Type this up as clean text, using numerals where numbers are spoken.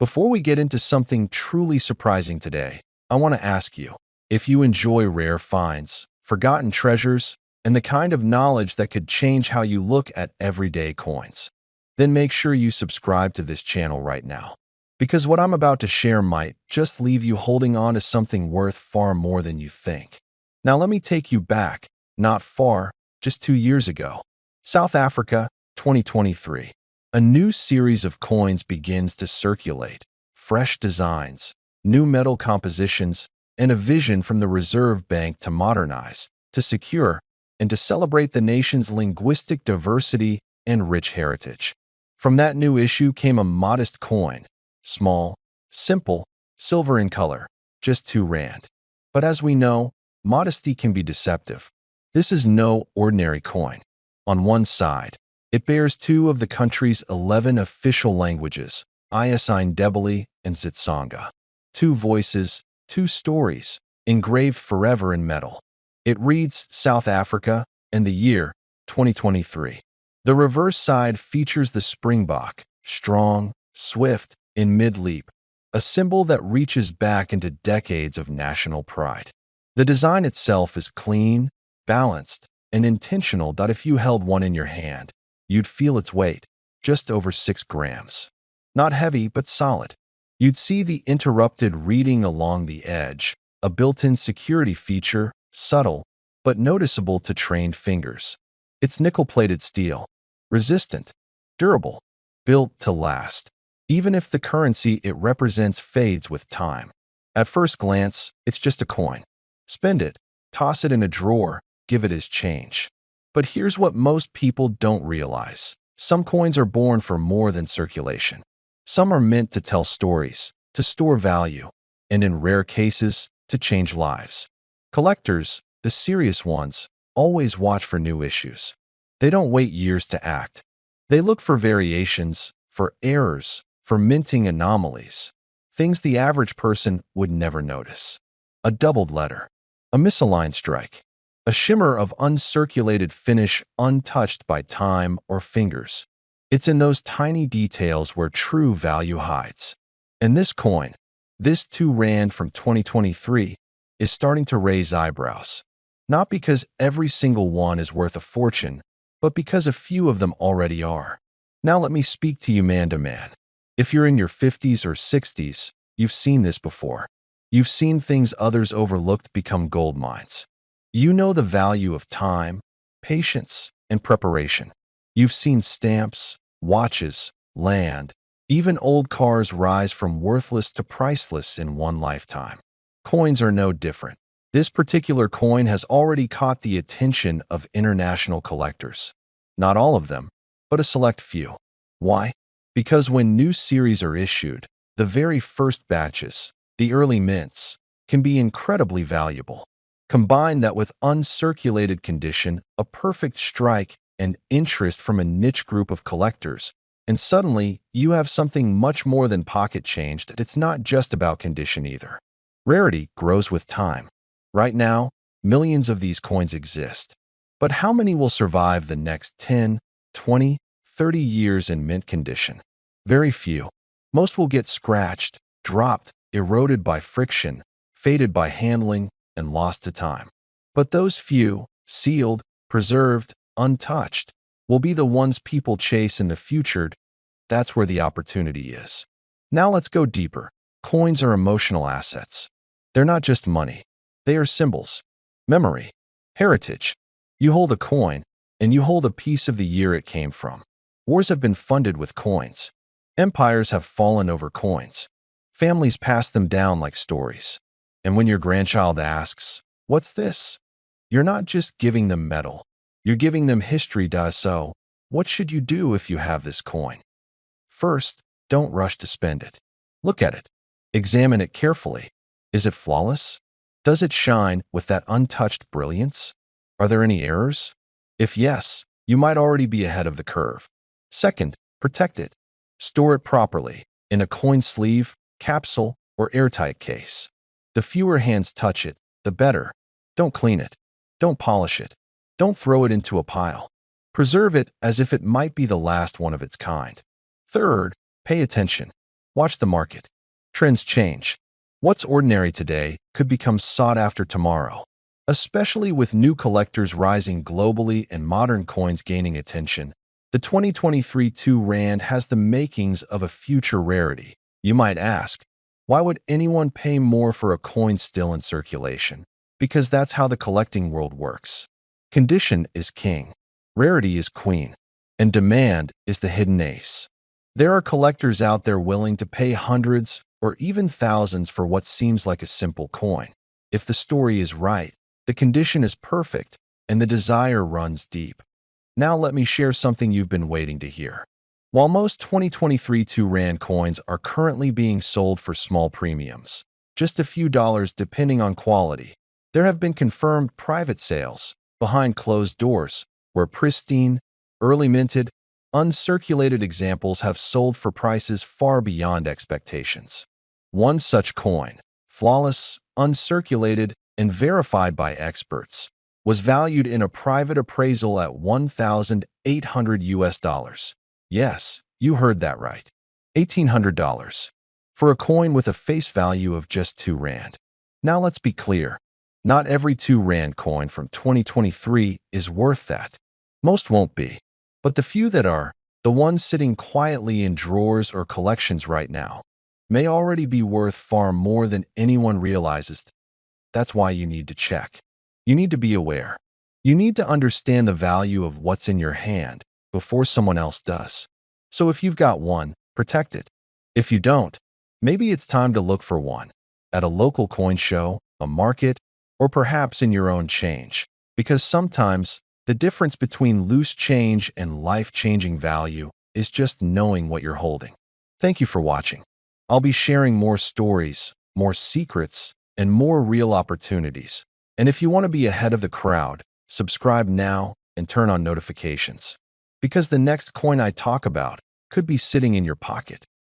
Before we get into something truly surprising today, I want to ask you if you enjoy rare finds, forgotten treasures, and the kind of knowledge that could change how you look at everyday coins. Then make sure you subscribe to this channel right now. Because what I'm about to share might just leave you holding on to something worth far more than you think. Now let me take you back, not far, just 2 years ago. South Africa, 2023. A new series of coins begins to circulate. Fresh designs, new metal compositions, and a vision from the Reserve Bank to modernize, to secure, and to celebrate the nation's linguistic diversity and rich heritage. From that new issue came a modest coin, small, simple, silver in color, just 2 rand. But as we know, modesty can be deceptive. This is no ordinary coin. On one side, it bears two of the country's 11 official languages, Ndebele and Xitsonga. Two voices, two stories, engraved forever in metal. It reads South Africa and the year 2023. The reverse side features the springbok, strong, swift, in mid-leap, a symbol that reaches back into decades of national pride. The design itself is clean, balanced, and intentional that if you held one in your hand, you'd feel its weight, just over 6 grams. Not heavy, but solid. You'd see the interrupted reading along the edge, a built-in security feature, subtle, but noticeable to trained fingers. It's nickel-plated steel, resistant, durable, built to last, even if the currency it represents fades with time. At first glance, it's just a coin. Spend it, toss it in a drawer, give it as change. But here's what most people don't realize. Some coins are born for more than circulation. Some are meant to tell stories, to store value, and in rare cases, to change lives. Collectors, the serious ones, always watch for new issues. They don't wait years to act. They look for variations, for errors, for minting anomalies, things the average person would never notice. A doubled letter, a misaligned strike, a shimmer of uncirculated finish untouched by time or fingers. It's in those tiny details where true value hides. And this coin, this 2 rand from 2023, is starting to raise eyebrows. Not because every single one is worth a fortune, but because a few of them already are. Now let me speak to you man to man. If you're in your 50s or 60s, you've seen this before. You've seen things others overlooked become gold mines. You know the value of time, patience, and preparation. You've seen stamps, watches, land, even old cars rise from worthless to priceless in one lifetime. Coins are no different. This particular coin has already caught the attention of international collectors. Not all of them, but a select few. Why? Because when new series are issued, the very first batches, the early mints, can be incredibly valuable. Combine that with uncirculated condition, a perfect strike, and interest from a niche group of collectors, and suddenly you have something much more than pocket change. That it's not just about condition either. Rarity grows with time. Right now, millions of these coins exist. But how many will survive the next 10, 20, 30 years in mint condition? Very few. Most will get scratched, dropped, eroded by friction, faded by handling, and lost to time. But those few, sealed, preserved, untouched, will be the ones people chase in the future. That's where the opportunity is. Now let's go deeper. Coins are emotional assets. They're not just money. They are symbols, memory, heritage. You hold a coin, and you hold a piece of the year it came from. Wars have been funded with coins. Empires have fallen over coins. Families pass them down like stories. And when your grandchild asks, "What's this?" you're not just giving them metal. You're giving them history. So, what should you do if you have this coin? First, don't rush to spend it. Look at it. Examine it carefully. Is it flawless? Does it shine with that untouched brilliance? Are there any errors? If yes, you might already be ahead of the curve. Second, protect it. Store it properly, in a coin sleeve, capsule, or airtight case. The fewer hands touch it, the better. Don't clean it. Don't polish it. Don't throw it into a pile. Preserve it as if it might be the last one of its kind. Third, pay attention. Watch the market. Trends change. What's ordinary today could become sought after tomorrow. Especially with new collectors rising globally and modern coins gaining attention, the 2023 2 Rand has the makings of a future rarity. You might ask, why would anyone pay more for a coin still in circulation? Because that's how the collecting world works. Condition is king, rarity is queen, and demand is the hidden ace. There are collectors out there willing to pay hundreds or even thousands for what seems like a simple coin. If the story is right, the condition is perfect, and the desire runs deep. Now let me share something you've been waiting to hear. While most 2023 2 Rand coins are currently being sold for small premiums, just a few dollars depending on quality, there have been confirmed private sales behind closed doors where pristine, early minted, uncirculated examples have sold for prices far beyond expectations. One such coin, flawless, uncirculated, and verified by experts, was valued in a private appraisal at $1,800. Yes, you heard that right. $1,800 for a coin with a face value of just 2 Rand. Now let's be clear. Not every 2 Rand coin from 2023 is worth that. Most won't be. But the few that are, the ones sitting quietly in drawers or collections right now, may already be worth far more than anyone realizes. That's why you need to check. You need to be aware. You need to understand the value of what's in your hand before someone else does. So if you've got one, protect it. If you don't, maybe it's time to look for one at a local coin show, a market, or perhaps in your own change. Because sometimes the difference between loose change and life-changing value is just knowing what you're holding. Thank you for watching. I'll be sharing more stories, more secrets, and more real opportunities. And if you want to be ahead of the crowd, subscribe now and turn on notifications. Because the next coin I talk about could be sitting in your pocket.